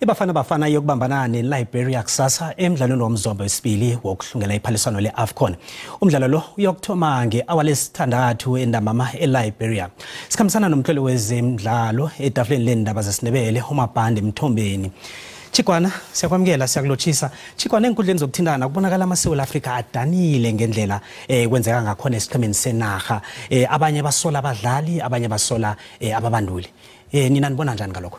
IBafana Bafana iyokubambana ne-Liberia kusasa emdlalweni womzombe wesibili wokuhlungela iphaliswano le-AFCON. Umdlalo lo uyokuthoma nge-awa lesithandathu entambama e-Liberia. Sikhambisana nomtloli wezemidlalo etafuleni leendaba zesiNdebele uMabhande Mthombeni. Chikwana, siyakwamukela, siyakulotshisa. Chikwana, enkundleni zokuthintana kubonakala amasiko Afrika adanile ngendlela kwenzeka ngakhona esiqhemeni senarha. Abanye basola abadlali, abanye basola ababanduli. Nina nibona njani ngalokho?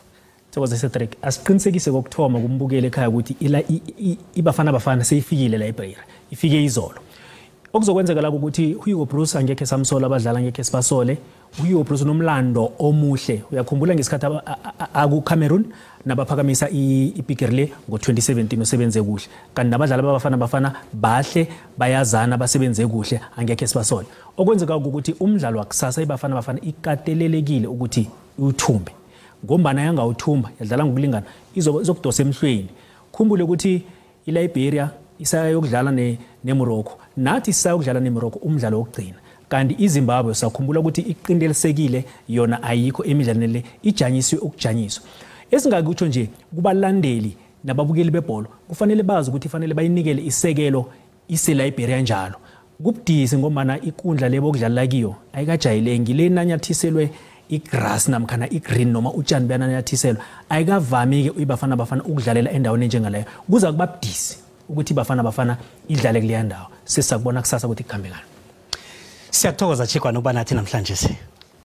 Thokoza Cedric, asiqinisekise kokuthoma kumbukele ekhaya ukuthi IBafana Bafana seyifikile la eBrera. Ifike izolo. Okuzokwenzeka la ukuthi uYugo Bruce angekhe samsola abadlali angekhe sibasole. uYugo Bruce nomlando omuhle. Uyakhumbula ngesikhathi aku Cameroon nabaphakamisa iPikerle ngo2017 usebenze kuhle. Kanti nabadlali babafana bafana bahle bayazana basebenze kuhle angekhe sibasole. Okwenzeka ukuthi umdlalo wakusasa IBafana Bafana ikatelelekile ukuthi uthumbe. Ngombana yanga uthumba yadlala ngokulingana izokudosa emhlweni. Khumbule ukuthi iLiberia isayokudlala neMorocco. Nathi isayokudlala neMorocco umdlalo wokugcina. Kanti iZimbabwe sakhumbula ukuthi iqindelisekile yona ayikho emidlalweni le ijanyiswe ukujanyiswa. Esingakutsho nje kubalandeli nababukeli bebhola kufanele bazi ukuthi fanele bayinikele isekelo iseLiberia njalo. Kubudisi ngombana ikundla lebo okudlala kiyo ayikajayeleki le nanyathiselwe igrass namkhana igreen noma utshani bayananyathiselwa ayikavami ke IBafana Bafana ukudlalela endaweni njengaleyo. Kuza kubabudisi ukuthi IBafana Bafana idlale kuleya ndawo. Sesakubona kusasa ukuthi kukhambekani. Siyathokoza Chikwana ukuba nathi namhlanje.